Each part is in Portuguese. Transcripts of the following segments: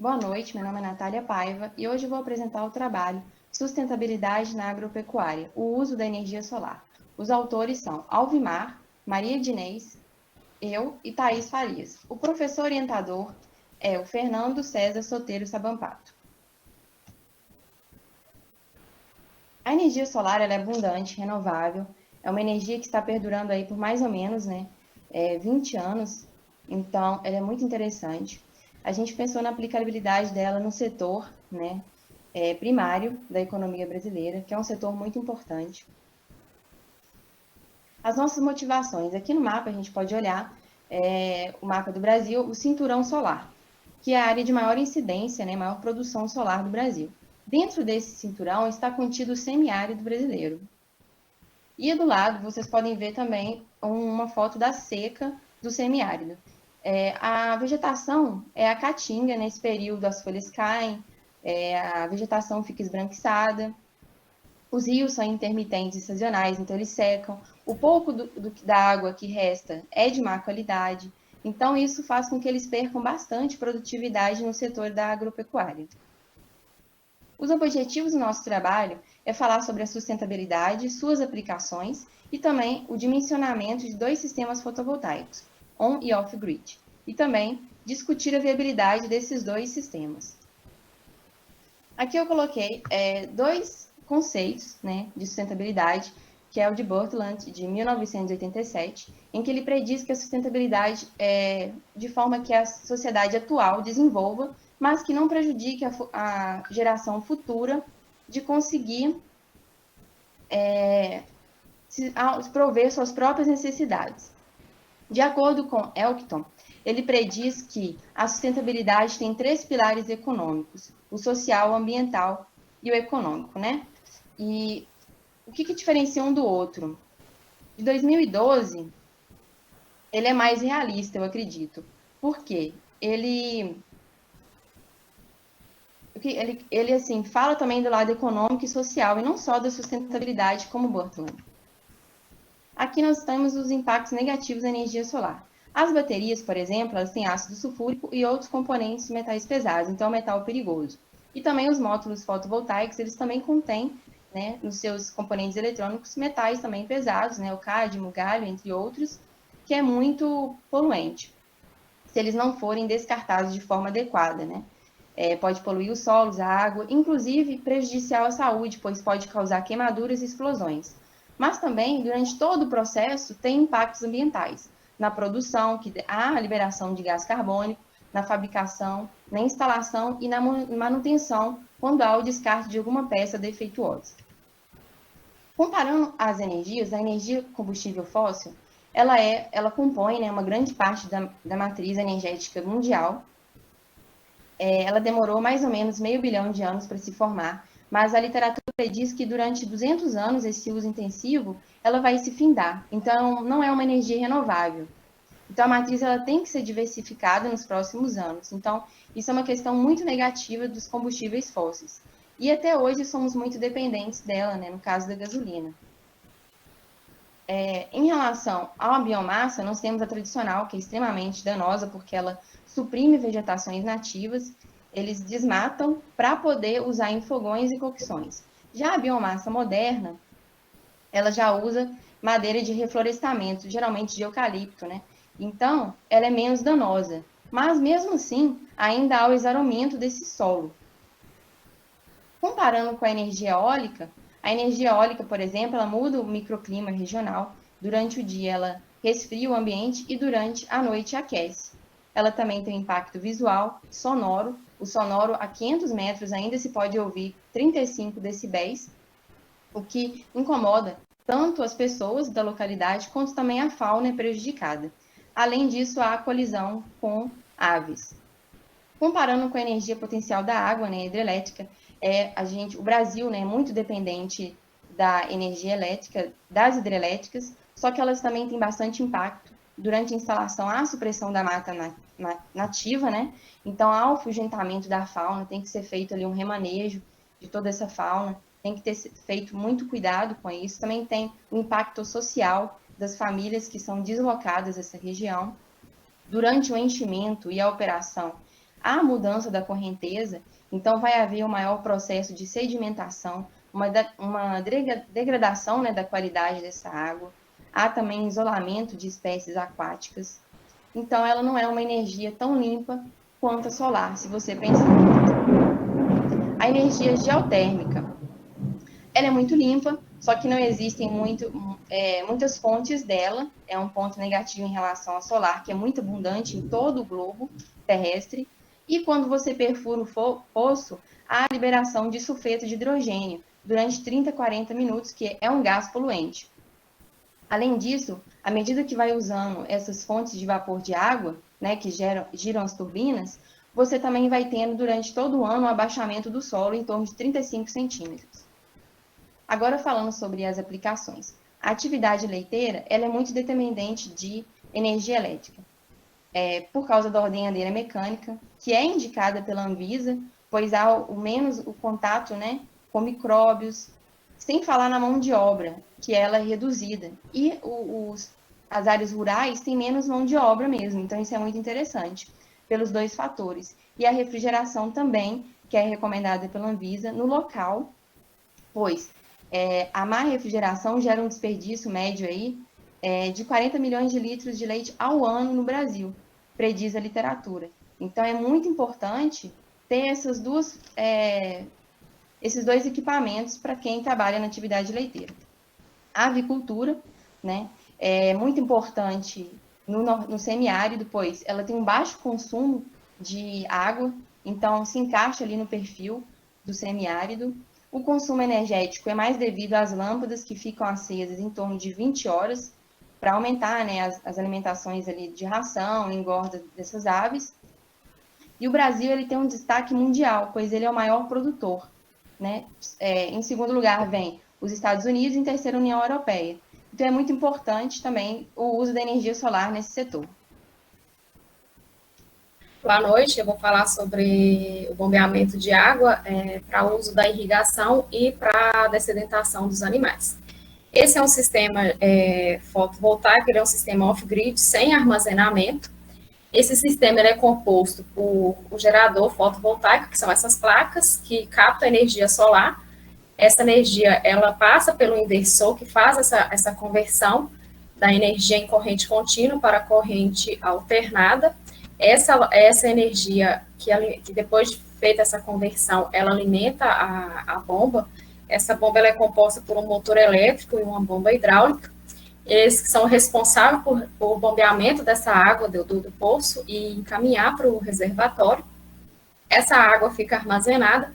Boa noite, meu nome é Natália Paiva e hoje eu vou apresentar o trabalho Sustentabilidade na Agropecuária, o uso da energia solar. Os autores são Alvimar, Maria Dinês, eu e Thaís Farias. O professor orientador é o Fernando César Soteiro Sabampato. A energia solar ela é abundante, renovável, é uma energia que está perdurando aí por mais ou menos 20 anos, então ela é muito interessante. A gente pensou na aplicabilidade dela no setor primário da economia brasileira, que é um setor muito importante. As nossas motivações. Aqui no mapa a gente pode olhar o mapa do Brasil, o cinturão solar, que é a área de maior incidência, maior produção solar do Brasil. Dentro desse cinturão está contido o semiárido brasileiro. E do lado vocês podem ver também uma foto da seca do semiárido. A vegetação é a caatinga, nesse período as folhas caem, a vegetação fica esbranquiçada, os rios são intermitentes e sazonais, então eles secam, o pouco da água que resta é de má qualidade, então isso faz com que eles percam bastante produtividade no setor da agropecuária. Os objetivos do nosso trabalho é falar sobre a sustentabilidade, suas aplicações e também o dimensionamento de dois sistemas fotovoltaicos, on e off-grid, e também discutir a viabilidade desses dois sistemas. Aqui eu coloquei dois conceitos de sustentabilidade, que é o de Brundtland, de 1987, em que ele prediz que a sustentabilidade é de forma que a sociedade atual desenvolva, mas que não prejudique a geração futura de conseguir prover suas próprias necessidades. De acordo com Elkton, ele prediz que a sustentabilidade tem três pilares econômicos: o social, o ambiental e o econômico, E o que diferencia um do outro? De 2012, ele é mais realista, eu acredito. Por quê? Ele assim, fala também do lado econômico e social, e não só da sustentabilidade, como Brundtland. Aqui nós temos os impactos negativos da energia solar. As baterias, por exemplo, elas têm ácido sulfúrico e outros componentes metais pesados, então é um metal perigoso. E também os módulos fotovoltaicos, eles também contêm, nos seus componentes eletrônicos, metais também pesados, o cádmio, o galho, entre outros, que é muito poluente, se eles não forem descartados de forma adequada, pode poluir os solos, a água, inclusive prejudicial à saúde, pois pode causar queimaduras e explosões. Mas também, durante todo o processo, tem impactos ambientais. Na produção, que há a liberação de gás carbônico, na fabricação, na instalação e na manutenção, quando há o descarte de alguma peça defeituosa. Comparando as energias, a energia combustível fóssil, ela compõe uma grande parte da matriz energética mundial. Ela demorou mais ou menos meio bilhão de anos para se formar, mas a literatura diz que durante 200 anos esse uso intensivo, ela vai se findar. Então, não é uma energia renovável. Então, a matriz ela tem que ser diversificada nos próximos anos. Então, isso é uma questão muito negativa dos combustíveis fósseis. E até hoje somos muito dependentes dela, no caso da gasolina. Em relação à biomassa, nós temos a tradicional, que é extremamente danosa, porque ela suprime vegetações nativas, eles desmatam para poder usar em fogões e cocções. Já a biomassa moderna, ela já usa madeira de reflorestamento, geralmente de eucalipto, Então, ela é menos danosa. Mas, mesmo assim, ainda há o exaurimento desse solo. Comparando com a energia eólica, por exemplo, ela muda o microclima regional. Durante o dia, ela resfria o ambiente e durante a noite aquece. Ela também tem um impacto visual, sonoro. O sonoro a 500 metros ainda se pode ouvir 35 decibéis, o que incomoda tanto as pessoas da localidade quanto também a fauna é prejudicada. Além disso, há a colisão com aves. Comparando com a energia potencial da água, hidrelétrica, o Brasil é muito dependente da energia elétrica, das hidrelétricas, só que elas também têm bastante impacto durante a instalação, há a supressão da mata nativa, Então, há o afugentamento da fauna, tem que ser feito ali um remanejo de toda essa fauna, tem que ter feito muito cuidado com isso. Também tem o impacto social das famílias que são deslocadas dessa região. Durante o enchimento e a operação, a mudança da correnteza, então vai haver um maior processo de sedimentação, uma degradação, né, da qualidade dessa água, há também isolamento de espécies aquáticas, então ela não é uma energia tão limpa quanto a solar, se você pensar. A energia geotérmica, ela é muito limpa, só que não existem muitas fontes dela, é um ponto negativo em relação à solar, que é muito abundante em todo o globo terrestre, e quando você perfura o poço, há a liberação de sulfeto de hidrogênio durante 30 a 40 minutos, que é um gás poluente. Além disso, à medida que vai usando essas fontes de vapor de água, né, que giram as turbinas, você também vai tendo durante todo o ano um abaixamento do solo em torno de 35 centímetros. Agora falando sobre as aplicações. A atividade leiteira ela é muito dependente de energia elétrica, por causa da ordenhadeira mecânica, que é indicada pela Anvisa, pois há o menos o contato, né, com micróbios, sem falar na mão de obra, que ela é reduzida. E as áreas rurais têm menos mão de obra mesmo, então isso é muito interessante, pelos dois fatores. E a refrigeração também, que é recomendada pela Anvisa, no local, pois a má refrigeração gera um desperdício médio aí de 40 milhões de litros de leite ao ano no Brasil, prediz a literatura. Então, é muito importante ter esses dois equipamentos para quem trabalha na atividade leiteira. A avicultura, né, é muito importante no semiárido, pois ela tem um baixo consumo de água, então se encaixa ali no perfil do semiárido. O consumo energético é mais devido às lâmpadas que ficam acesas em torno de 20 horas, para aumentar, né, as alimentações ali de ração, engorda dessas aves. E o Brasil ele tem um destaque mundial, pois ele é o maior produtor, né? Em segundo lugar vem os Estados Unidos e em terceiro a União Europeia. Então é muito importante também o uso da energia solar nesse setor. Boa noite, eu vou falar sobre o bombeamento de água para uso da irrigação e para a dessedentação dos animais. Esse é um sistema fotovoltaico, ele é um sistema off-grid, sem armazenamento. Esse sistema ele é composto por o gerador fotovoltaico, que são essas placas que captam energia solar. Essa energia ela passa pelo inversor, que faz essa conversão da energia em corrente contínua para corrente alternada. Essa energia, que depois de feita essa conversão, ela alimenta a bomba. Essa bomba ela é composta por um motor elétrico e uma bomba hidráulica. Eles são responsáveis por bombeamento dessa água do poço e encaminhar para o reservatório. Essa água fica armazenada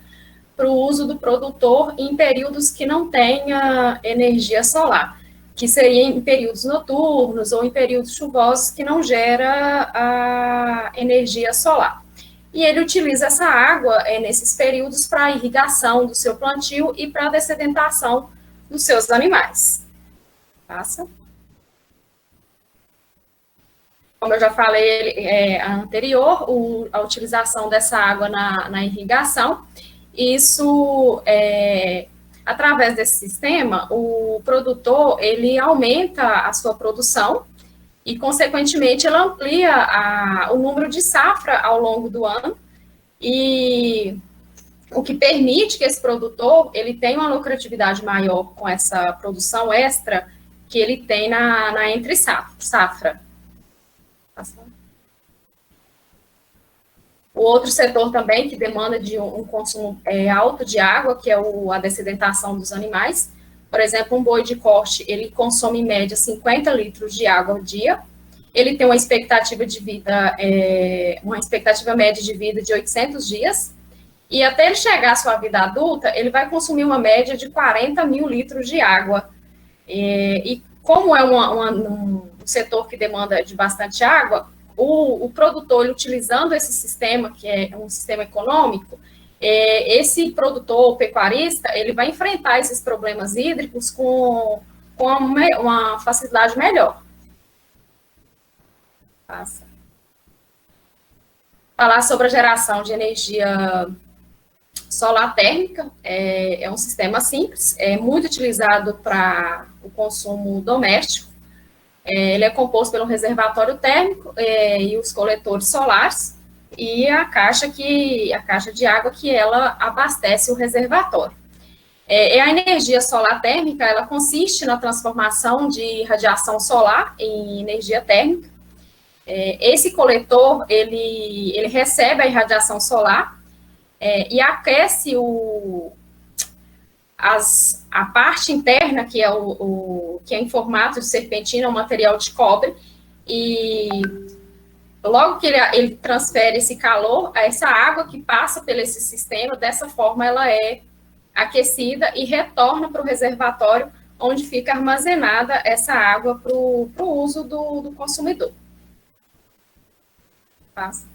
para o uso do produtor em períodos que não tenha energia solar, que seria em períodos noturnos ou em períodos chuvosos que não gera a energia solar. E ele utiliza essa água nesses períodos para a irrigação do seu plantio e para a dessedentação dos seus animais. Passa. Como eu já falei anterior, a utilização dessa água na irrigação, isso através desse sistema, o produtor ele aumenta a sua produção e, consequentemente, ele amplia o número de safra ao longo do ano, e o que permite que esse produtor ele tenha uma lucratividade maior com essa produção extra que ele tem na entre-safra. O outro setor também que demanda de um consumo alto de água, que é a dessedentação dos animais. Por exemplo, um boi de corte, ele consome em média 50 litros de água ao dia. Ele tem uma expectativa de vida, uma expectativa média de vida de 800 dias. E até ele chegar à sua vida adulta, ele vai consumir uma média de 40 mil litros de água. E como é um setor que demanda de bastante água, o produtor, ele, utilizando esse sistema, que é um sistema econômico, esse produtor, o pecuarista, ele vai enfrentar esses problemas hídricos com uma facilidade melhor. Passa. Falar sobre a geração de energia solar térmica, é um sistema simples, é muito utilizado para o consumo doméstico. Ele é composto pelo reservatório térmico e os coletores solares. e a caixa de água que ela abastece o reservatório. A energia solar térmica, ela consiste na transformação de radiação solar em energia térmica. Esse coletor, ele recebe a irradiação solar e aquece a parte interna, que é em formato de serpentina, um material de cobre, e logo que ele transfere esse calor, essa água que passa por esse sistema, dessa forma ela é aquecida e retorna para o reservatório, onde fica armazenada essa água para o uso do consumidor. Passa.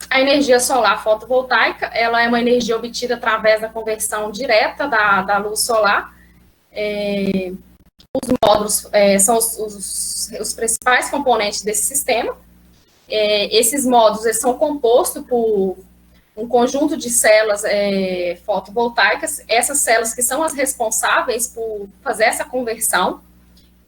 A energia solar fotovoltaica, ela é uma energia obtida através da conversão direta da luz solar. Os módulos são os principais componentes desse sistema. Esses módulos eles são compostos por um conjunto de células fotovoltaicas, essas células que são as responsáveis por fazer essa conversão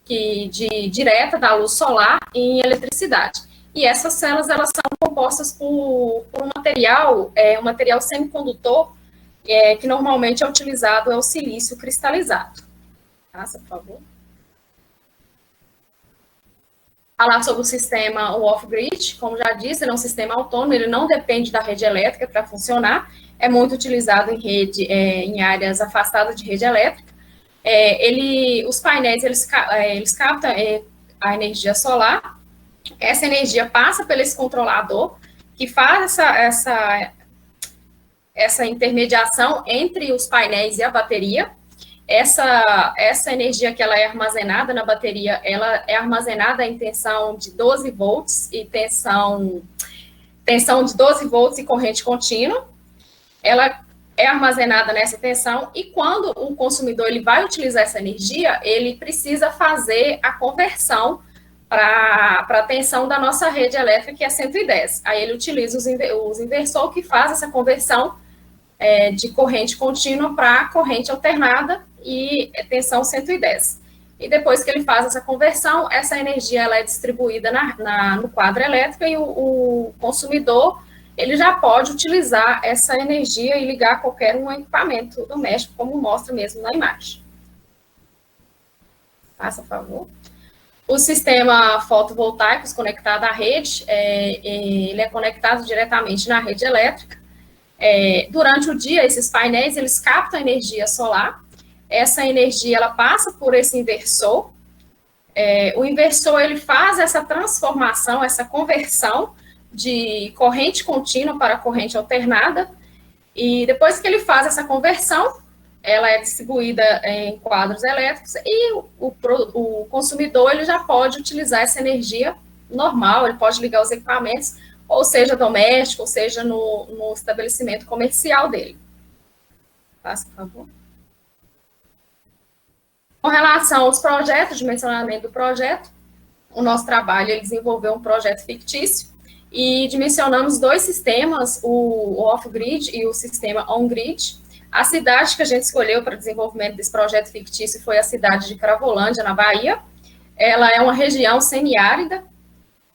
direta da luz solar em eletricidade. E essas células, elas são compostas por um material semicondutor, que normalmente é utilizado, é o silício cristalizado. Passa, por favor. Falar sobre o sistema off-grid, como já disse, ele é um sistema autônomo, ele não depende da rede elétrica para funcionar, é muito utilizado em áreas afastadas de rede elétrica. Os painéis, eles captam a energia solar, essa energia passa por esse controlador, que faz essa intermediação entre os painéis e a bateria. Essa energia que ela é armazenada na bateria, ela é armazenada em tensão de 12 volts e tensão de 12 volts e corrente contínua. Ela é armazenada nessa tensão e quando o consumidor ele vai utilizar essa energia, ele precisa fazer a conversão para a tensão da nossa rede elétrica, que é 110. Aí ele utiliza os inversores que faz essa conversão de corrente contínua para corrente alternada e tensão 110. E depois que ele faz essa conversão, essa energia ela é distribuída no quadro elétrico e o consumidor ele já pode utilizar essa energia e ligar qualquer um equipamento doméstico, como mostra mesmo na imagem. Passa, por favor. O sistema fotovoltaico conectado à rede, ele é conectado diretamente na rede elétrica. Durante o dia, esses painéis, eles captam energia solar. Essa energia, ela passa por esse inversor. O inversor, ele faz essa transformação, essa conversão de corrente contínua para corrente alternada. E depois que ele faz essa conversão, ela é distribuída em quadros elétricos e o consumidor ele já pode utilizar essa energia normal, ele pode ligar os equipamentos, ou seja, doméstico, ou seja, no estabelecimento comercial dele. Passa, por favor. Com relação aos projetos, dimensionamento do projeto, o nosso trabalho ele desenvolveu um projeto fictício e dimensionamos dois sistemas, o off-grid e o sistema on-grid. A cidade que a gente escolheu para o desenvolvimento desse projeto fictício foi a cidade de Cravolândia, na Bahia. Ela é uma região semiárida,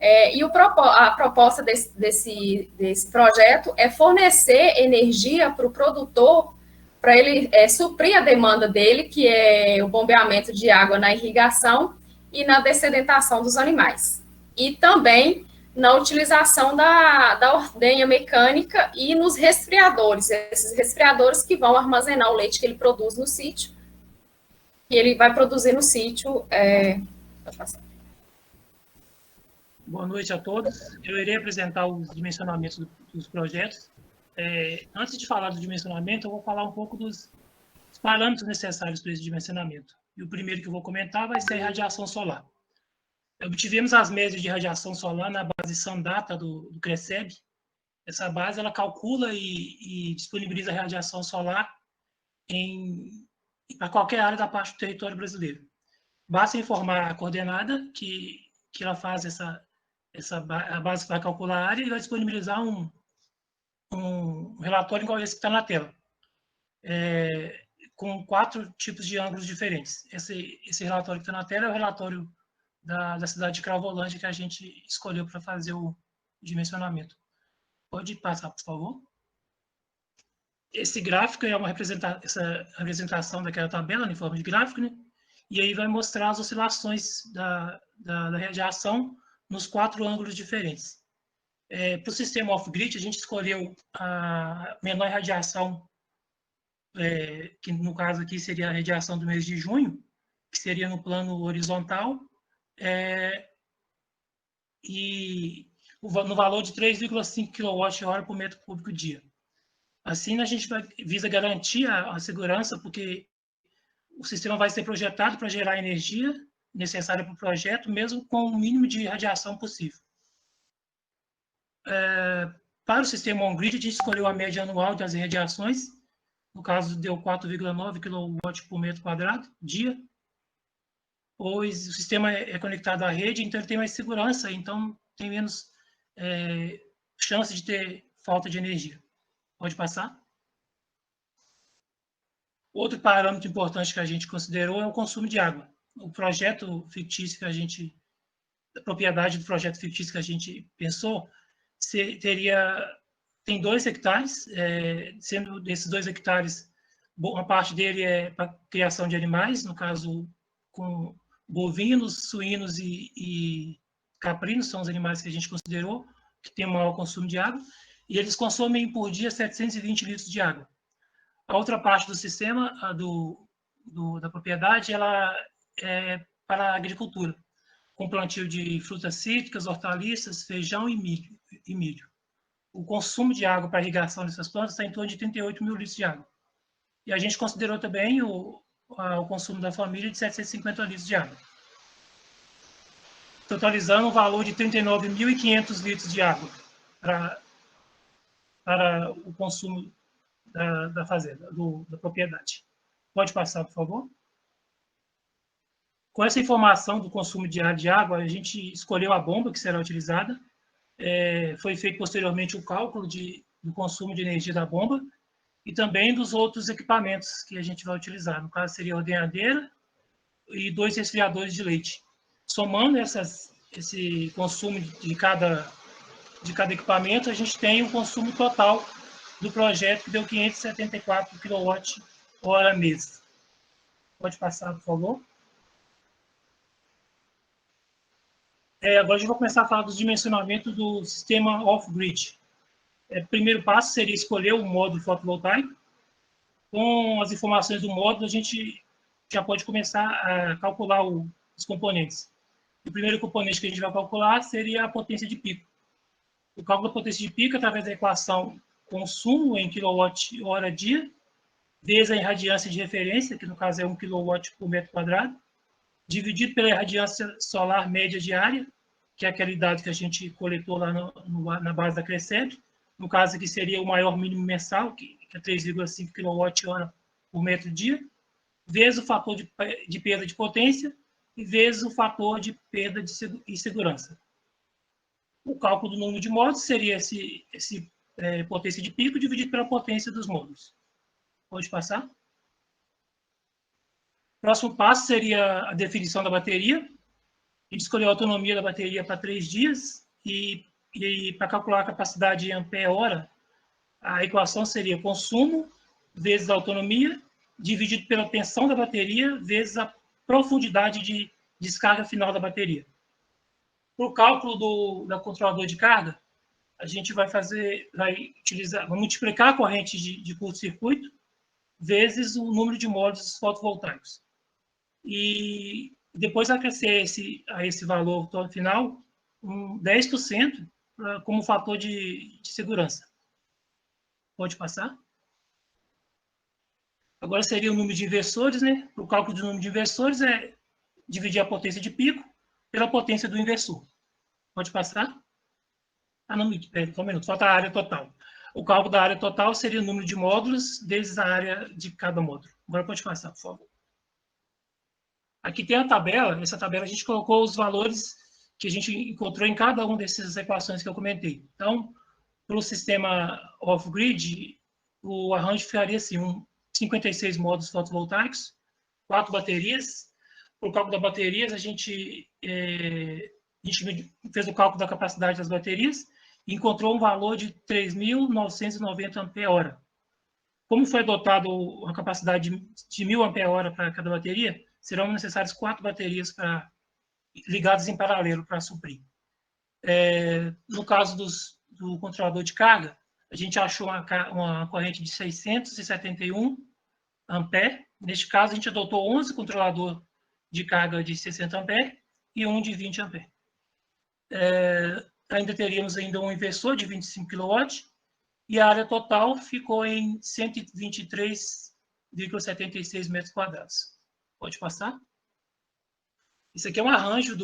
e a proposta desse projeto é fornecer energia para o produtor, para ele suprir a demanda dele, que é o bombeamento de água na irrigação e na dessedentação dos animais. E também na utilização da ordenha mecânica e nos resfriadores, esses resfriadores que vão armazenar o leite que ele produz no sítio, e ele vai produzir no sítio. Boa noite a todos. Eu irei apresentar os dimensionamentos dos projetos. Antes de falar do dimensionamento, eu vou falar um pouco dos parâmetros necessários para esse dimensionamento. E o primeiro que eu vou comentar vai ser a radiação solar. Obtivemos as médias de radiação solar na base Sandata do CRECEB. Essa base ela calcula e disponibiliza a radiação solar para qualquer área da parte do território brasileiro. Basta informar a coordenada que ela faz a base para calcular a área e vai disponibilizar um relatório igual esse que está na tela, com 4 tipos de ângulos diferentes. Esse relatório que está na tela é o relatório da cidade de Cravolândia que a gente escolheu para fazer o dimensionamento. Pode passar, por favor. Esse gráfico é essa representação daquela tabela em forma de gráfico, né? E aí vai mostrar as oscilações da radiação nos 4 ângulos diferentes. Para o sistema off-grid, a gente escolheu a menor radiação, que no caso aqui seria a radiação do mês de junho, que seria no plano horizontal, e no valor de 3,5 kWh por metro cúbico dia. Assim, a gente visa garantir a segurança, porque o sistema vai ser projetado para gerar energia necessária para o projeto, mesmo com o mínimo de radiação possível. Para o sistema on-grid, a gente escolheu a média anual das radiações, no caso deu 4,9 kW por metro quadrado, dia, pois o sistema é conectado à rede, então ele tem mais segurança, então tem menos chance de ter falta de energia. Pode passar? Outro parâmetro importante que a gente considerou é o consumo de água. O projeto fictício a propriedade do projeto fictício que a gente pensou, tem 2 hectares, sendo desses 2 hectares, uma parte dele é para criação de animais, no caso, com bovinos, suínos e caprinos, são os animais que a gente considerou, que tem um maior consumo de água, e eles consomem por dia 720 litros de água. A outra parte do sistema, da propriedade, ela é para a agricultura, com plantio de frutas cítricas, hortaliças, feijão e milho. O consumo de água para irrigação dessas plantas está em torno de 38 mil litros de água. E a gente considerou também o consumo da família de 750 litros de água, totalizando um valor de 39.500 litros de água para o consumo da fazenda, da propriedade. Pode passar, por favor? Com essa informação do consumo diário de água, a gente escolheu a bomba que será utilizada. Foi feito posteriormente o cálculo do consumo de energia da bomba e também dos outros equipamentos que a gente vai utilizar. No caso, seria a ordenhadeira e 2 resfriadores de leite. Somando esse consumo de cada equipamento, a gente tem um consumo total do projeto que deu 574 kWh mês. Pode passar, por favor. Agora a gente vai começar a falar dos dimensionamentos do sistema off-grid. O primeiro passo seria escolher o módulo fotovoltaico. Com as informações do módulo, a gente já pode começar a calcular os componentes. O primeiro componente que a gente vai calcular seria a potência de pico. O cálculo da potência de pico, através da equação consumo em kWh dia, vezes a irradiância de referência, que no caso é 1 kW por metro quadrado, dividido pela irradiância solar média diária, que é aquele dado que a gente coletou lá na base da Crescent, no caso aqui seria o maior mínimo mensal, que é 3,5 kWh por metro dia, vezes o fator de perda de potência e vezes o fator de perda de segurança. O cálculo do número de módulos seria esse potência de pico dividido pela potência dos módulos. Pode passar? Próximo passo seria a definição da bateria. A gente escolheu a autonomia da bateria para 3 dias e para calcular a capacidade em ampere-hora, a equação seria consumo vezes a autonomia dividido pela tensão da bateria vezes a profundidade de descarga final da bateria. Para o cálculo da controlador de carga, a gente vai multiplicar a corrente de curto-circuito vezes o número de módulos fotovoltaicos. E depois acrescer a esse valor final 10% como fator de segurança. Pode passar? Agora seria o número de inversores, né? O cálculo do número de inversores é dividir a potência de pico pela potência do inversor. Pode passar? Não, só um minuto, falta a área total. O cálculo da área total seria o número de módulos vezes a área de cada módulo. Agora pode passar, por favor. Aqui tem a tabela. Nessa tabela a gente colocou os valores que a gente encontrou em cada uma dessas equações que eu comentei. Então, para o sistema off-grid, o arranjo ficaria assim, 56 módulos fotovoltaicos, 4 baterias. Para o cálculo das baterias, a gente fez o cálculo da capacidade das baterias e encontrou um valor de 3.990 ampere-hora. Como foi adotado a capacidade de 1.000 ampere-hora para cada bateria, serão necessárias 4 baterias ligadas em paralelo para suprir. No caso do controlador de carga, a gente achou uma corrente de 671 ampere. Neste caso, a gente adotou 11 controladores de carga de 60 ampere e um de 20 ampere. Ainda teríamos um inversor de 25 kW e a área total ficou em 123,76 metros quadrados. Pode passar? Isso aqui é um arranjo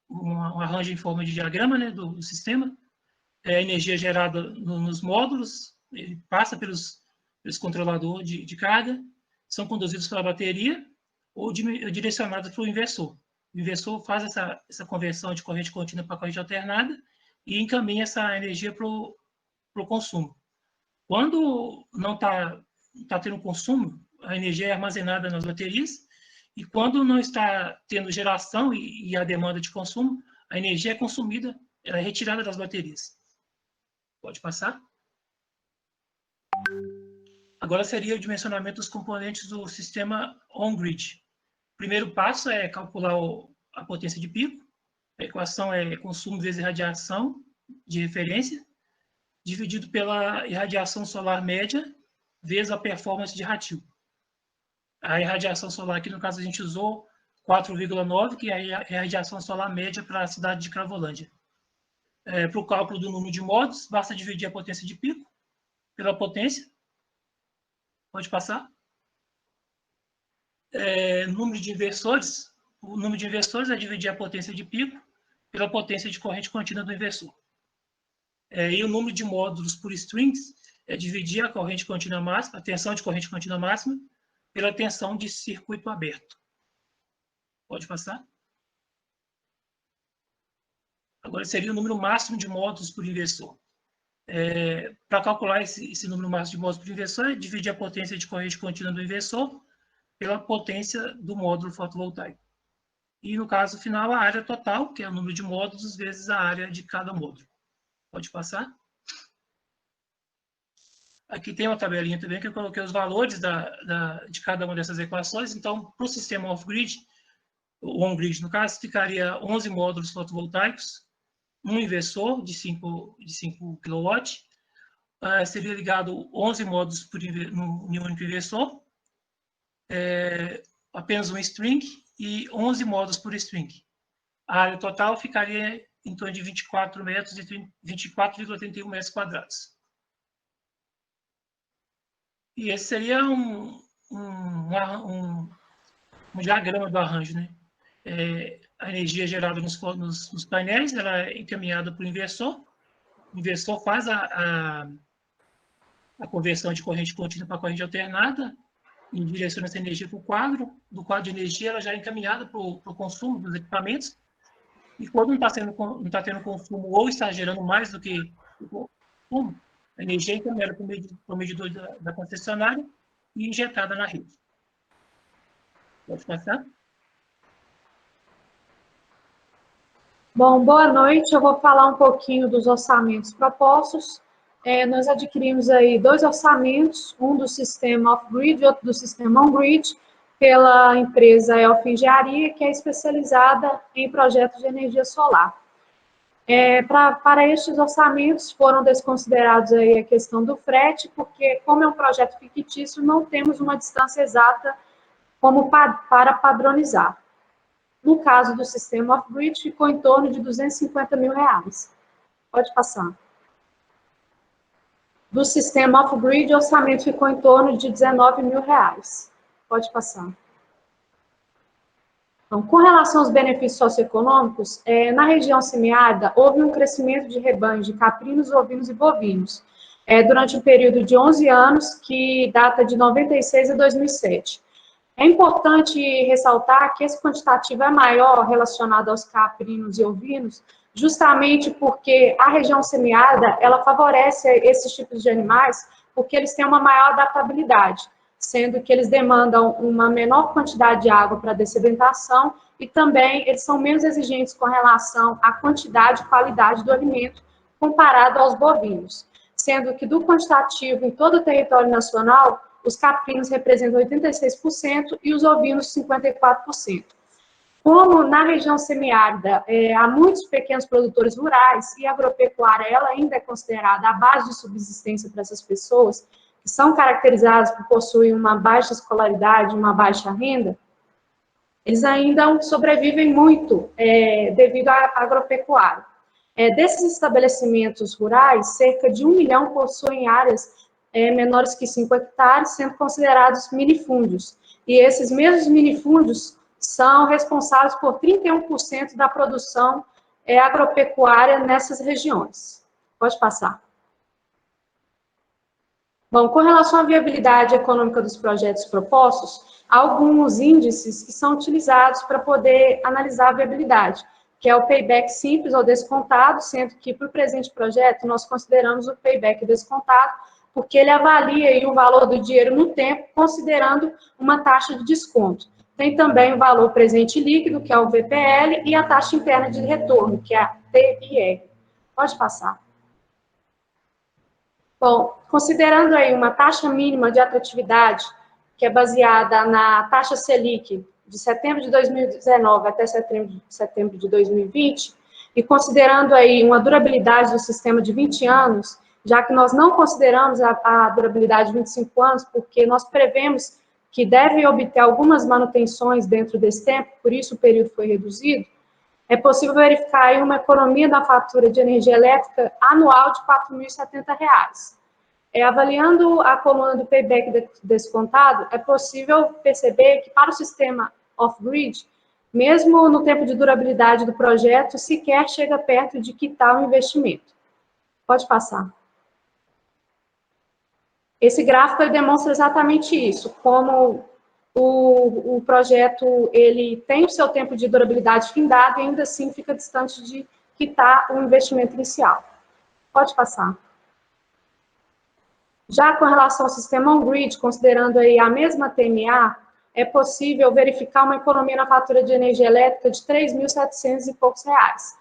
um arranjo em forma de diagrama, né, do sistema. A energia gerada nos módulos, ele passa pelos controladores de carga, são conduzidos pela bateria ou direcionados para o inversor. O inversor faz essa conversão de corrente contínua para corrente alternada e encaminha essa energia para o consumo. Quando não está tendo consumo, a energia é armazenada nas baterias, e quando não está tendo geração e a demanda de consumo, a energia é consumida, ela é retirada das baterias. Pode passar? Agora seria o dimensionamento dos componentes do sistema on-grid. O primeiro passo é calcular a potência de pico. A equação é consumo vezes irradiação de referência, dividido pela irradiação solar média vezes a performance de Ratil. A irradiação solar, aqui no caso a gente usou 4,9, que é a irradiação solar média para a cidade de Cravolândia. Para o cálculo do número de módulos, basta dividir a potência de pico pela potência. Pode passar. Número de inversores. O número de inversores é dividir a potência de pico pela potência de corrente contínua do inversor. E o número de módulos por strings é dividir a corrente contínua máxima, a tensão de corrente contínua máxima, pela tensão de circuito aberto. Pode passar. Agora seria o número máximo de módulos por inversor. Para calcular esse número máximo de módulos por inversor, é dividir a potência de corrente contínua do inversor pela potência do módulo fotovoltaico. E, no caso final, a área total, que é o número de módulos, vezes a área de cada módulo. Pode passar. Aqui tem uma tabelinha também que eu coloquei os valores de cada uma dessas equações. Então, para o sistema off-grid, o on-grid, no caso, ficaria 11 módulos fotovoltaicos, um inversor de 5 kW, seria ligado 11 módulos em um único inversor, apenas um string e 11 módulos por string. A área total ficaria em torno de 24,31 metros quadrados. E esse seria um diagrama do arranjo, né? A energia gerada nos painéis, ela é encaminhada para o inversor faz a conversão de corrente contínua para corrente alternada e direciona essa energia para o quadro. Do quadro de energia, ela já é encaminhada para o consumo dos equipamentos. E quando não está tendo consumo ou está gerando mais do que o consumo, a energia é encaminhada para o medidor da concessionária e injetada na rede. Pode passar? Bom, boa noite. Eu vou falar um pouquinho dos orçamentos propostos. Nós adquirimos aí 2 orçamentos, um do sistema off-grid e outro do sistema on-grid, pela empresa Elf Engenharia, que é especializada em projetos de energia solar. Para estes orçamentos foram desconsiderados aí a questão do frete, porque como é um projeto fictício, não temos uma distância exata como para padronizar. No caso do sistema off-grid, ficou em torno de R$250 mil. Pode passar. Do sistema off-grid, o orçamento ficou em torno de R$19 mil. Pode passar. Então, com relação aos benefícios socioeconômicos, na região semiárida, houve um crescimento de rebanhos de caprinos, ovinos e bovinos, durante um período de 11 anos, que data de 96 a 2007. É importante ressaltar que esse quantitativo é maior relacionado aos caprinos e ovinos, justamente porque a região semiárida, ela favorece esses tipos de animais, porque eles têm uma maior adaptabilidade, sendo que eles demandam uma menor quantidade de água para dessedentação e também eles são menos exigentes com relação à quantidade e qualidade do alimento comparado aos bovinos, sendo que do quantitativo em todo o território nacional, os caprinos representam 86% e os ovinos 54%. Como na região semiárida há muitos pequenos produtores rurais e a agropecuária ela ainda é considerada a base de subsistência para essas pessoas, que são caracterizadas por possuir uma baixa escolaridade, uma baixa renda, eles ainda sobrevivem muito devido à agropecuária. Desses estabelecimentos rurais, cerca de 1 milhão possuem áreas menores que 5 hectares, sendo considerados minifúndios. E esses mesmos minifúndios são responsáveis por 31% da produção agropecuária nessas regiões. Pode passar. Bom, com relação à viabilidade econômica dos projetos propostos, há alguns índices que são utilizados para poder analisar a viabilidade, que é o payback simples ou descontado, sendo que para o presente projeto nós consideramos o payback descontado, porque ele avalia aí o valor do dinheiro no tempo, considerando uma taxa de desconto. Tem também o valor presente líquido, que é o VPL, e a taxa interna de retorno, que é a TIR. Pode passar. Bom, considerando aí uma taxa mínima de atratividade, que é baseada na taxa Selic de setembro de 2019 até setembro de 2020, e considerando aí uma durabilidade do sistema de 20 anos, já que nós não consideramos a durabilidade de 25 anos, porque nós prevemos que deve obter algumas manutenções dentro desse tempo, por isso o período foi reduzido, é possível verificar aí uma economia da fatura de energia elétrica anual de R$ 4.070. Avaliando a coluna do payback descontado, é possível perceber que para o sistema off-grid, mesmo no tempo de durabilidade do projeto, sequer chega perto de quitar o investimento. Pode passar. Esse gráfico ele demonstra exatamente isso, como o projeto ele tem o seu tempo de durabilidade findado e ainda assim fica distante de quitar o investimento inicial. Pode passar. Já com relação ao sistema on-grid, considerando aí a mesma TMA, é possível verificar uma economia na fatura de energia elétrica de R$ 3.700 e poucos reais.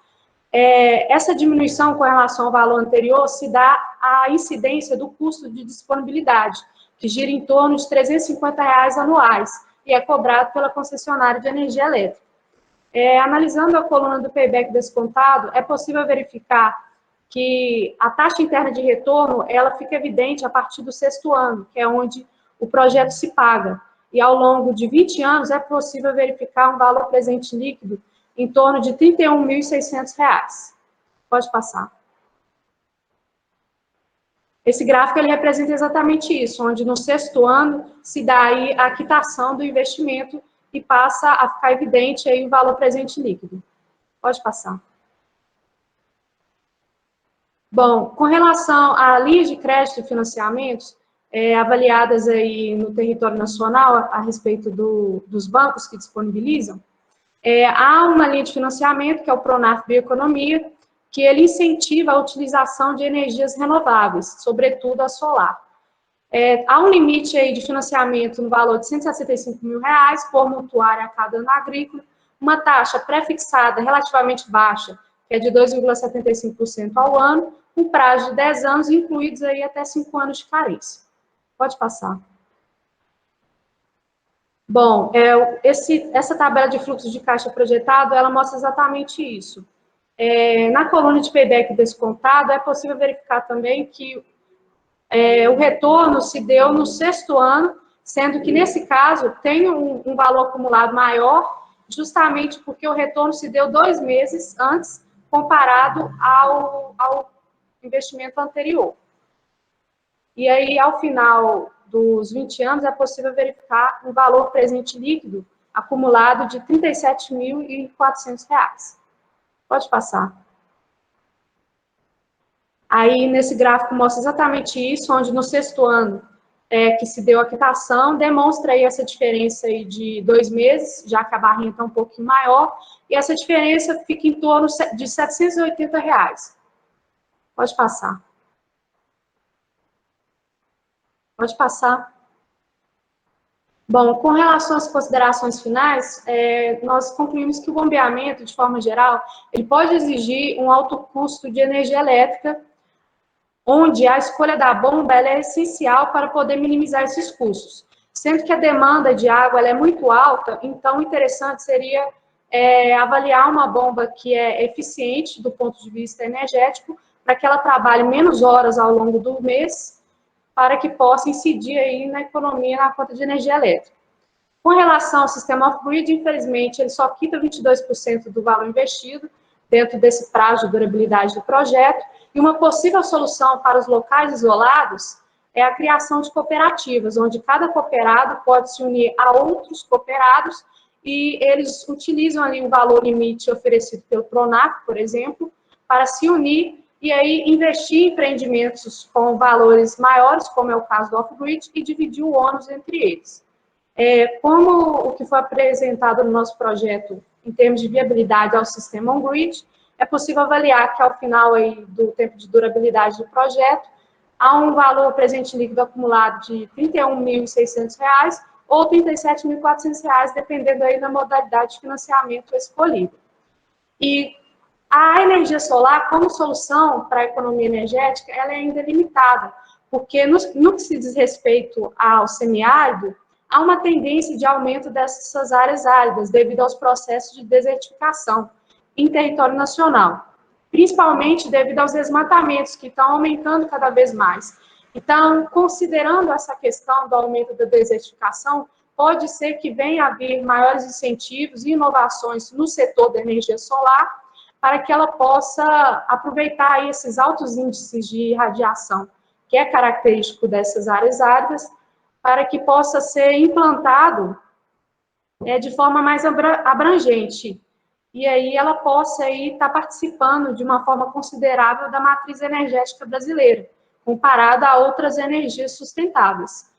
Essa diminuição com relação ao valor anterior se dá à incidência do custo de disponibilidade, que gira em torno de R$ 350 anuais e é cobrado pela concessionária de energia elétrica. Analisando a coluna do payback descontado, é possível verificar que a taxa interna de retorno, ela fica evidente a partir do 6º ano, que é onde o projeto se paga. E ao longo de 20 anos é possível verificar um valor presente líquido em torno de R$ 31.600. Pode passar. Esse gráfico ele representa exatamente isso, onde no 6º ano se dá aí a quitação do investimento e passa a ficar evidente aí o valor presente líquido. Pode passar. Bom, com relação a linhas de crédito e financiamentos, avaliadas aí no território nacional a respeito dos bancos que disponibilizam, há uma linha de financiamento, que é o Pronaf Bioeconomia, que ele incentiva a utilização de energias renováveis, sobretudo a solar. Há um limite aí de financiamento no valor de R$ 165 mil por mutuária a cada ano agrícola, uma taxa pré-fixada relativamente baixa, que é de 2,75% ao ano, um prazo de 10 anos, incluídos aí até 5 anos de carência. Pode passar. Bom, essa tabela de fluxo de caixa projetado, ela mostra exatamente isso. Na coluna de payback descontado, é possível verificar também que o retorno se deu no 6º ano, sendo que, nesse caso, tem um valor acumulado maior, justamente porque o retorno se deu 2 meses antes, comparado ao investimento anterior. E aí, ao final dos 20 anos, é possível verificar um valor presente líquido acumulado de R$ 37.400. Pode passar. Aí, nesse gráfico, mostra exatamente isso, onde no 6º ano que se deu a quitação, demonstra aí essa diferença aí de 2 meses, já que a barrinha está um pouquinho maior, e essa diferença fica em torno de R$ 780. Pode passar. Pode passar. Bom, com relação às considerações finais, nós concluímos que o bombeamento, de forma geral, ele pode exigir um alto custo de energia elétrica, onde a escolha da bomba ela é essencial para poder minimizar esses custos. Sendo que a demanda de água ela é muito alta, então o interessante seria avaliar uma bomba que é eficiente do ponto de vista energético, para que ela trabalhe menos horas ao longo do mês, para que possa incidir aí na economia, na conta de energia elétrica. Com relação ao sistema off-grid, infelizmente, ele só quita 22% do valor investido dentro desse prazo de durabilidade do projeto, e uma possível solução para os locais isolados é a criação de cooperativas, onde cada cooperado pode se unir a outros cooperados e eles utilizam ali o valor limite oferecido pelo Pronac, por exemplo, para se unir e aí investir em empreendimentos com valores maiores, como é o caso do off-grid, e dividir o ônus entre eles. Como o que foi apresentado no nosso projeto em termos de viabilidade ao sistema on-grid, é possível avaliar que ao final aí do tempo de durabilidade do projeto, há um valor presente líquido acumulado de R$ 31.600 ou R$ 37.400, dependendo aí da modalidade de financiamento escolhida. E a energia solar, como solução para a economia energética, ela é ainda limitada, porque no que se diz respeito ao semiárido, há uma tendência de aumento dessas áreas áridas devido aos processos de desertificação em território nacional, principalmente devido aos desmatamentos que estão aumentando cada vez mais. Então, considerando essa questão do aumento da desertificação, pode ser que venha a haver maiores incentivos e inovações no setor da energia solar, para que ela possa aproveitar esses altos índices de radiação, que é característico dessas áreas áridas, para que possa ser implantado de forma mais abrangente. E aí ela possa estar participando de uma forma considerável da matriz energética brasileira, comparada a outras energias sustentáveis.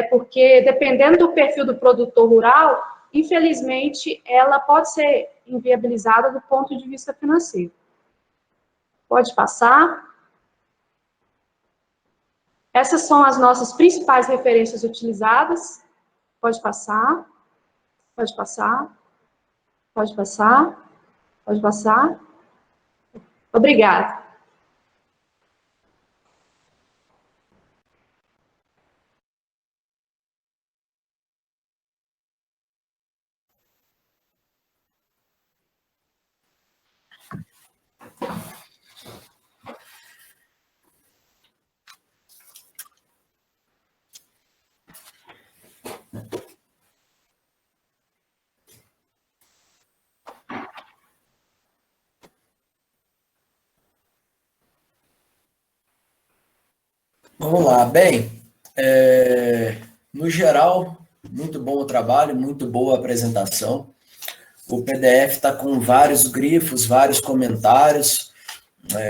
Porque, dependendo do perfil do produtor rural, infelizmente, ela pode ser inviabilizada do ponto de vista financeiro. Pode passar. Essas são as nossas principais referências utilizadas. Pode passar. Pode passar. Pode passar. Pode passar. Obrigada. Vamos lá. Bem, no geral, muito bom o trabalho, muito boa a apresentação. O PDF está com vários grifos, vários comentários,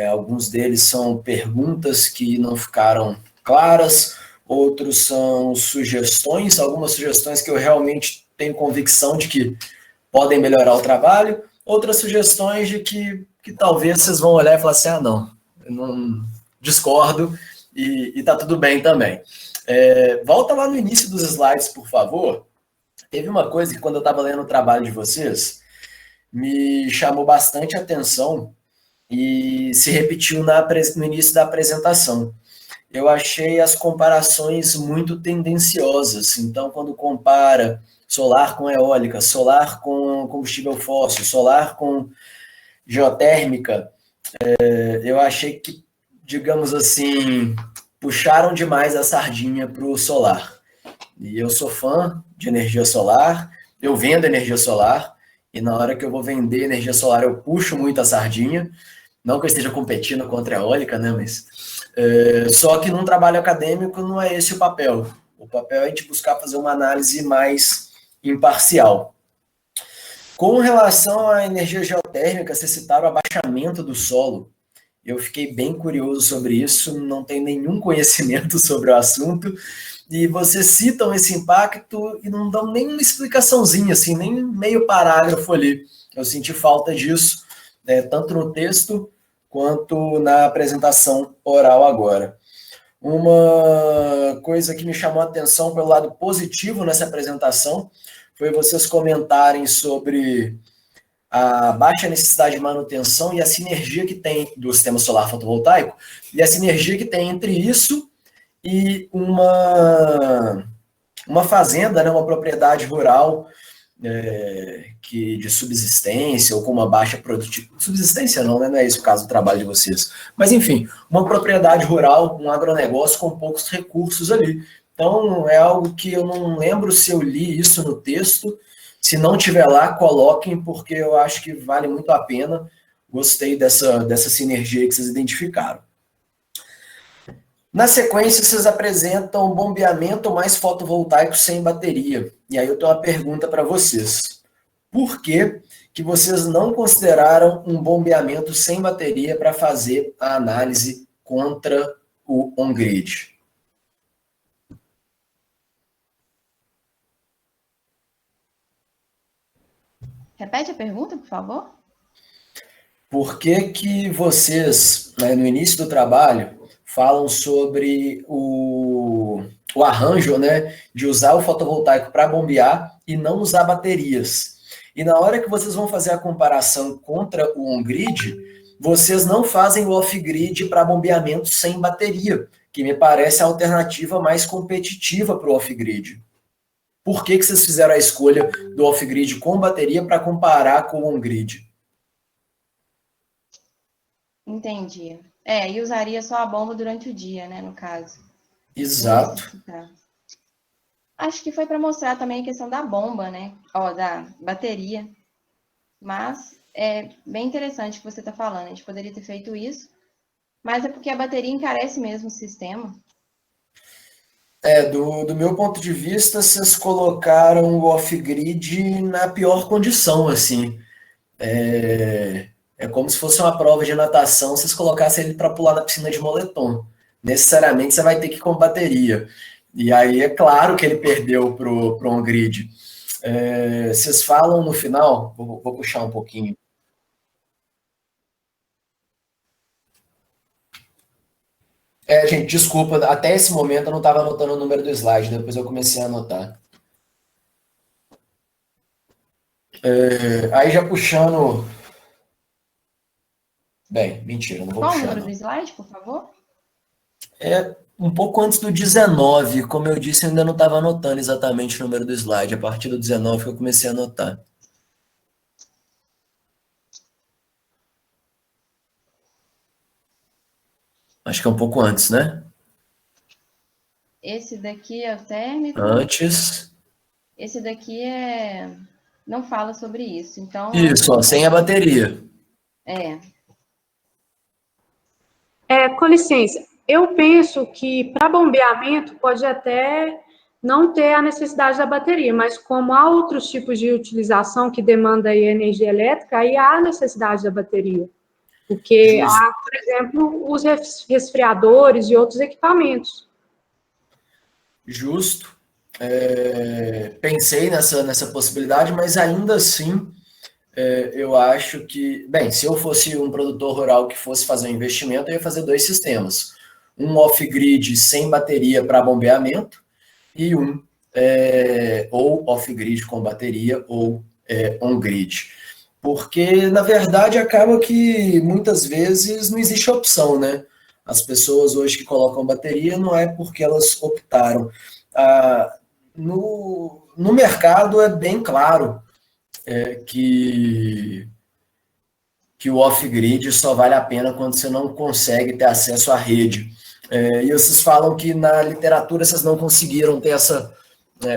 alguns deles são perguntas que não ficaram claras, outros são sugestões, algumas sugestões que eu realmente tenho convicção de que podem melhorar o trabalho, outras sugestões de que talvez vocês vão olhar e falar assim, não, eu não discordo, e tá tudo bem também. Volta lá no início dos slides, por favor. Teve uma coisa que, quando eu estava lendo o trabalho de vocês, me chamou bastante atenção e se repetiu no início da apresentação. Eu achei as comparações muito tendenciosas. Então, quando compara solar com eólica, solar com combustível fóssil, solar com geotérmica, eu achei que, digamos assim, puxaram demais a sardinha para o solar. E eu sou fã de energia solar, eu vendo energia solar, e na hora que eu vou vender energia solar eu puxo muito a sardinha, não que eu esteja competindo contra a eólica, né, mas... só que num trabalho acadêmico não é esse o papel. O papel é a gente buscar fazer uma análise mais imparcial. Com relação à energia geotérmica, vocês citaram o abaixamento do solo. Eu fiquei bem curioso sobre isso, não tenho nenhum conhecimento sobre o assunto, e vocês citam esse impacto e não dão nenhuma explicaçãozinha, assim, nem meio parágrafo ali. Eu senti falta disso, tanto no texto quanto na apresentação oral agora. Uma coisa que me chamou a atenção pelo lado positivo nessa apresentação foi vocês comentarem sobre a baixa necessidade de manutenção e a sinergia que tem do sistema solar fotovoltaico e a sinergia que tem entre isso e uma fazenda, né, uma propriedade rural que de subsistência ou com uma baixa produtividade. Subsistência não, né? Não é esse o caso do trabalho de vocês. Mas, enfim, uma propriedade rural, um agronegócio com poucos recursos ali. Então, é algo que eu não lembro se eu li isso no texto. Se não tiver lá, coloquem, porque eu acho que vale muito a pena. Gostei dessa sinergia que vocês identificaram. Na sequência, vocês apresentam bombeamento mais fotovoltaico sem bateria. E aí eu tenho uma pergunta para vocês. Por que vocês não consideraram um bombeamento sem bateria para fazer a análise contra o on-grid? Repete a pergunta, por favor. Por que vocês, né, no início do trabalho, falam sobre o arranjo, né, de usar o fotovoltaico para bombear e não usar baterias? E na hora que vocês vão fazer a comparação contra o on-grid, vocês não fazem o off-grid para bombeamento sem bateria, que me parece a alternativa mais competitiva para o off-grid. Por que vocês fizeram a escolha do off-grid com bateria para comparar com o on-grid? Entendi. E usaria só a bomba durante o dia, né, no caso. Exato. Acho que foi para mostrar também a questão da bomba, né? Da bateria. Mas é bem interessante o que você está falando. A gente poderia ter feito isso, mas é porque a bateria encarece mesmo o sistema. Do meu ponto de vista, vocês colocaram o off-grid na pior condição, assim. É como se fosse uma prova de natação, vocês colocassem ele para pular na piscina de moletom. Necessariamente você vai ter que ir com bateria. E aí é claro que ele perdeu pro on-grid. Vocês falam no final, vou puxar um pouquinho. Gente, desculpa, até esse momento eu não estava anotando o número do slide, depois eu comecei a anotar. Aí já puxando... Bem, mentira, não vou puxar. Qual o número do slide, por favor? Um pouco antes do 19, como eu disse, eu ainda não estava anotando exatamente o número do slide. A partir do 19 que eu comecei a anotar. Acho que é um pouco antes, né? Esse daqui é o térmico. Antes. Esse daqui não fala sobre isso. Então. Isso, sem a bateria. Com licença, eu penso que para bombeamento pode até não ter a necessidade da bateria, mas como há outros tipos de utilização que demanda aí energia elétrica, aí há necessidade da bateria. Porque há, por exemplo, os resfriadores e outros equipamentos. Justo. Pensei nessa possibilidade, mas ainda assim eu acho que... Bem, se eu fosse um produtor rural que fosse fazer um investimento, eu ia fazer 2 sistemas. Um off-grid sem bateria para bombeamento e ou off-grid com bateria ou on-grid. Porque, na verdade, acaba que muitas vezes não existe opção, né? As pessoas hoje que colocam bateria não é porque elas optaram. No mercado é bem claro que o off-grid só vale a pena quando você não consegue ter acesso à rede. E vocês falam que na literatura vocês não conseguiram ter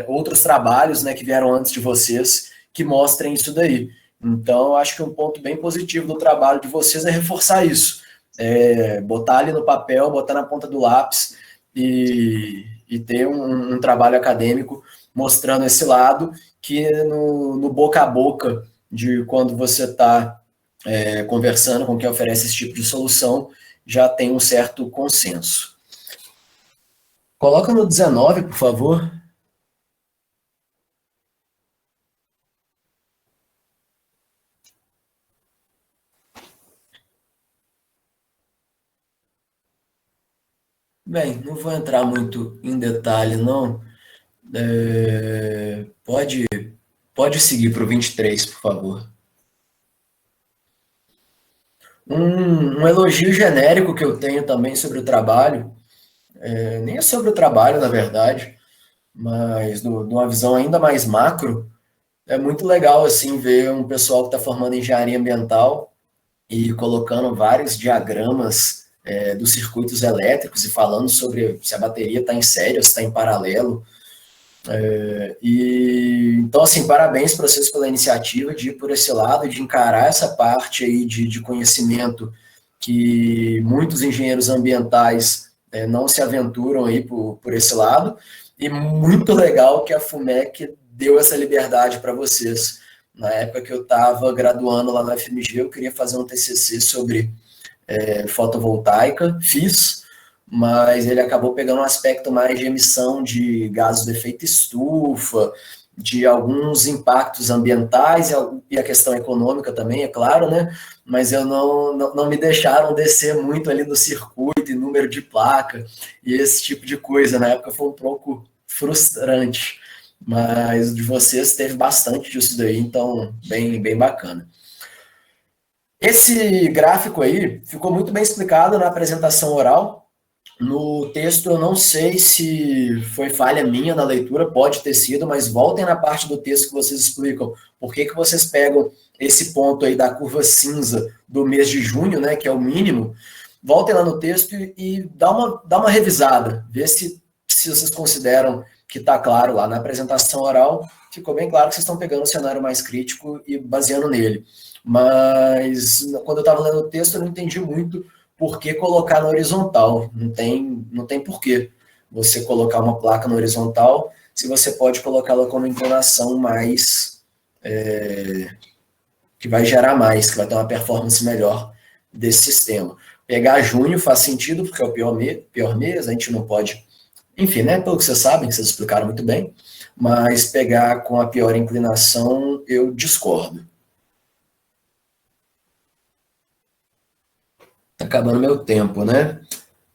outros trabalhos, né, que vieram antes de vocês que mostrem isso daí. Então, acho que um ponto bem positivo do trabalho de vocês é reforçar isso. Botar ali no papel, botar na ponta do lápis e ter um trabalho acadêmico mostrando esse lado que no boca a boca de quando você está conversando com quem oferece esse tipo de solução, já tem um certo consenso. Coloca no 19, por favor. Bem, não vou entrar muito em detalhe, não. Pode seguir para o 23, por favor. Um elogio genérico que eu tenho também sobre o trabalho, nem é sobre o trabalho, na verdade, mas de uma visão ainda mais macro, é muito legal assim ver um pessoal que está formando engenharia ambiental e colocando vários diagramas dos circuitos elétricos e falando sobre se a bateria está em série ou se está em paralelo. Então, assim, parabéns para vocês pela iniciativa de ir por esse lado, de encarar essa parte aí de conhecimento que muitos engenheiros ambientais não se aventuram aí por esse lado. E muito legal que a FUMEC deu essa liberdade para vocês. Na época que eu estava graduando lá na FMG, eu queria fazer um TCC sobre fotovoltaica, fiz, mas ele acabou pegando um aspecto mais de emissão de gases do efeito estufa, de alguns impactos ambientais e a questão econômica também, é claro, né? Mas eu não me deixaram descer muito ali no circuito e número de placa e esse tipo de coisa. Na época foi um pouco frustrante, mas de vocês teve bastante disso daí, então bem bacana. Esse gráfico aí ficou muito bem explicado na apresentação oral. No texto, eu não sei se foi falha minha na leitura, pode ter sido, mas voltem na parte do texto que vocês explicam por que vocês pegam esse ponto aí da curva cinza do mês de junho, né, que é o mínimo. Voltem lá no texto e dá uma revisada, vê se vocês consideram que está claro lá na apresentação oral, ficou bem claro que vocês estão pegando o cenário mais crítico e baseando nele. Mas quando eu estava lendo o texto, eu não entendi muito por que colocar na horizontal. Não tem porquê você colocar uma placa na horizontal se você pode colocá-la como inclinação mais que vai gerar mais, que vai ter uma performance melhor desse sistema. Pegar junho faz sentido, porque é o pior mês, a gente não pode... Enfim, né, pelo que vocês sabem, que vocês explicaram muito bem, mas pegar com a pior inclinação, eu discordo. Tá acabando meu tempo, né?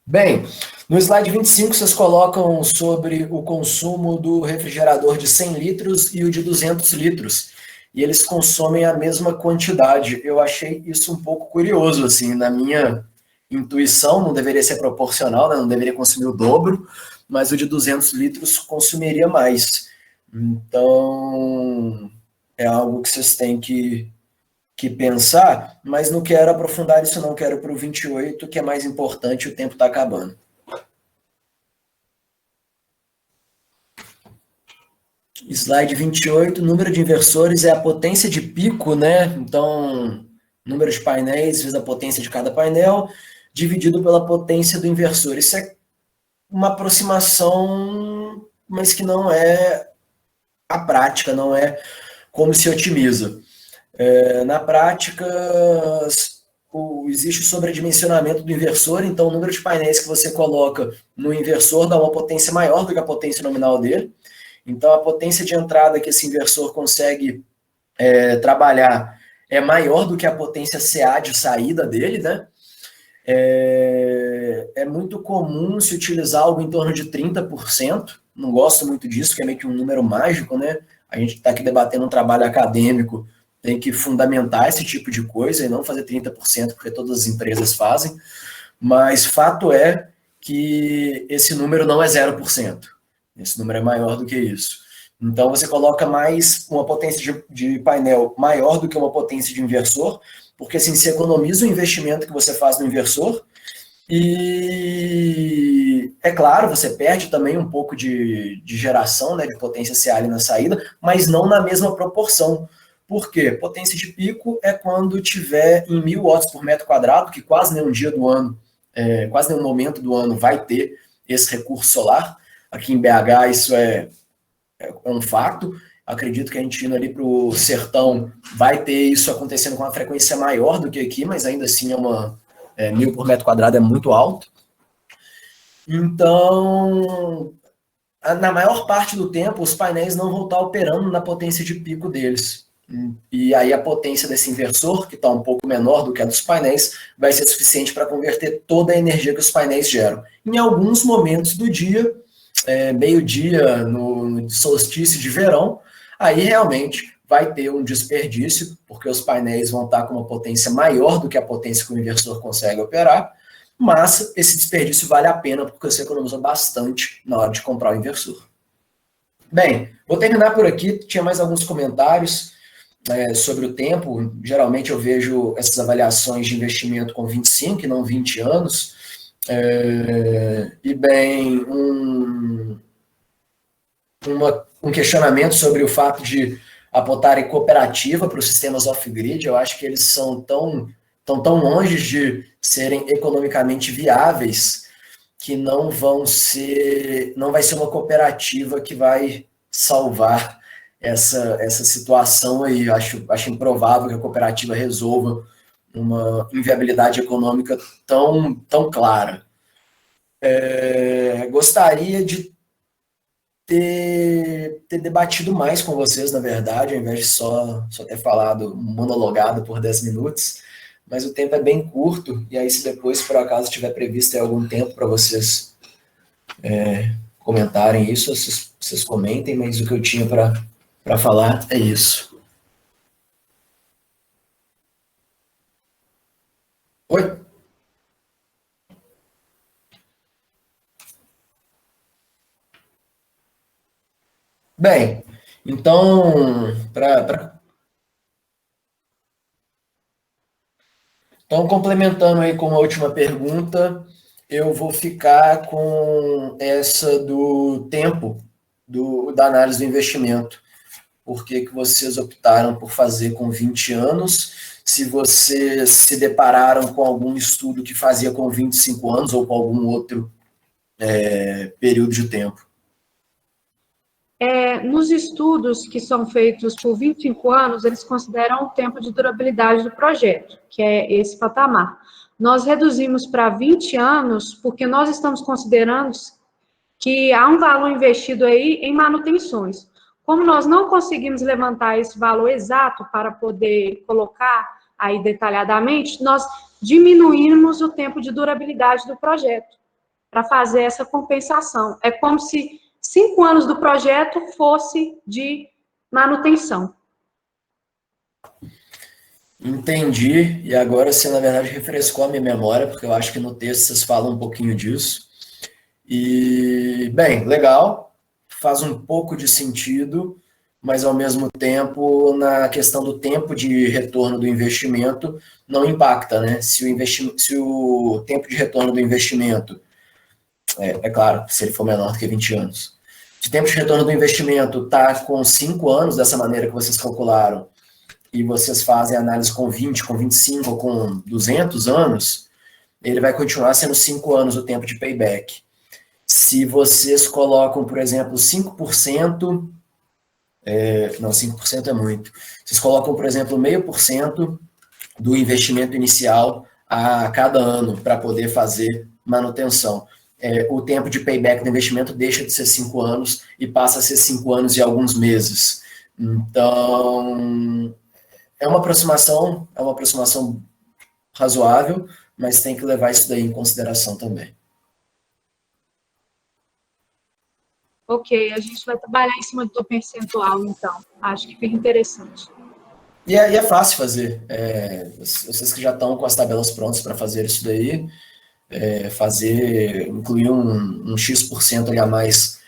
Bem, no slide 25, vocês colocam sobre o consumo do refrigerador de 100 litros e o de 200 litros. E eles consomem a mesma quantidade. Eu achei isso um pouco curioso, assim, na minha intuição, não deveria ser proporcional, né? Não deveria consumir o dobro, mas o de 200 litros consumiria mais. Então, é algo que vocês têm que pensar, mas não quero aprofundar isso não, quero para o 28, que é mais importante, o tempo está acabando. Slide 28, número de inversores é a potência de pico, né? Então, número de painéis vezes a potência de cada painel, dividido pela potência do inversor. Isso é uma aproximação, mas que não é a prática, não é como se otimiza. Na prática, existe o sobredimensionamento do inversor, então o número de painéis que você coloca no inversor dá uma potência maior do que a potência nominal dele. Então, a potência de entrada que esse inversor consegue trabalhar é maior do que a potência CA de saída dele, né? É muito comum se utilizar algo em torno de 30%, não gosto muito disso, que é meio que um número mágico, né? A gente está aqui debatendo um trabalho acadêmico, tem que fundamentar esse tipo de coisa e não fazer 30%, porque todas as empresas fazem, mas fato é que esse número não é 0%, esse número é maior do que isso. Então, você coloca mais uma potência de painel maior do que uma potência de inversor, porque assim, você economiza o investimento que você faz no inversor e, é claro, você perde também um pouco de geração, né, de potência CA ali na saída, mas não na mesma proporção. Por quê? Potência de pico é quando tiver em 1.000 watts por metro quadrado, que quase nenhum dia do ano, quase nenhum momento do ano vai ter esse recurso solar. Aqui em BH isso é um fato. Acredito que a gente indo ali para o sertão vai ter isso acontecendo com uma frequência maior do que aqui, mas ainda assim 1.000 por metro quadrado é muito alto. Então, na maior parte do tempo, os painéis não vão estar operando na potência de pico deles. E aí a potência desse inversor, que está um pouco menor do que a dos painéis, vai ser suficiente para converter toda a energia que os painéis geram. Em alguns momentos do dia, meio-dia, no solstício de verão, aí realmente vai ter um desperdício, porque os painéis vão estar com uma potência maior do que a potência que o inversor consegue operar, mas esse desperdício vale a pena, porque você economiza bastante na hora de comprar o inversor. Bem, vou terminar por aqui, tinha mais alguns comentários sobre o tempo. Geralmente eu vejo essas avaliações de investimento com 25 e não 20 anos, e bem, um questionamento sobre o fato de apontarem cooperativa para os sistemas off-grid. Eu acho que eles estão tão longe de serem economicamente viáveis que não vai ser uma cooperativa que vai salvar essa situação aí. Acho improvável que a cooperativa resolva uma inviabilidade econômica tão clara. Gostaria de ter debatido mais com vocês, na verdade, ao invés de só ter falado, monologado por 10 minutos, mas o tempo é bem curto, e aí se depois, por acaso, tiver previsto algum tempo para vocês comentarem isso, vocês comentem, mas o que eu tinha para falar é isso. Oi? Bem, então, complementando aí com a última pergunta, eu vou ficar com essa do tempo da análise do investimento. Por que vocês optaram por fazer com 20 anos? Se vocês se depararam com algum estudo que fazia com 25 anos ou com algum outro período de tempo? Nos estudos que são feitos por 25 anos, eles consideram o tempo de durabilidade do projeto, que é esse patamar. Nós reduzimos para 20 anos porque nós estamos considerando que há um valor investido aí em manutenções. Como nós não conseguimos levantar esse valor exato para poder colocar aí detalhadamente, nós diminuímos o tempo de durabilidade do projeto para fazer essa compensação. É como se 5 anos do projeto fosse de manutenção. Entendi, e agora você, na verdade, refrescou a minha memória, porque eu acho que no texto vocês falam um pouquinho disso. E, bem, legal, faz um pouco de sentido, mas, ao mesmo tempo, na questão do tempo de retorno do investimento, não impacta, né? Se o tempo de retorno do investimento, claro, se ele for menor do que 20 anos, se o tempo de retorno do investimento está com 5 anos, dessa maneira que vocês calcularam, e vocês fazem análise com 20, com 25 ou com 200 anos, ele vai continuar sendo 5 anos o tempo de payback. Se vocês colocam, por exemplo, 5%, não, 5% é muito. Vocês colocam, por exemplo, 0,5% do investimento inicial a cada ano para poder fazer manutenção. O tempo de payback do investimento deixa de ser 5 anos e passa a ser 5 anos e alguns meses. Então, é uma aproximação razoável, mas tem que levar isso daí em consideração também. Ok, a gente vai trabalhar em cima do percentual, então. Acho que fica interessante. E é fácil fazer. Vocês que já estão com as tabelas prontas para fazer isso daí, incluir um X% ali a mais,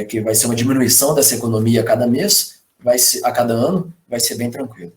que vai ser uma diminuição dessa economia a cada mês, a cada ano, vai ser bem tranquilo.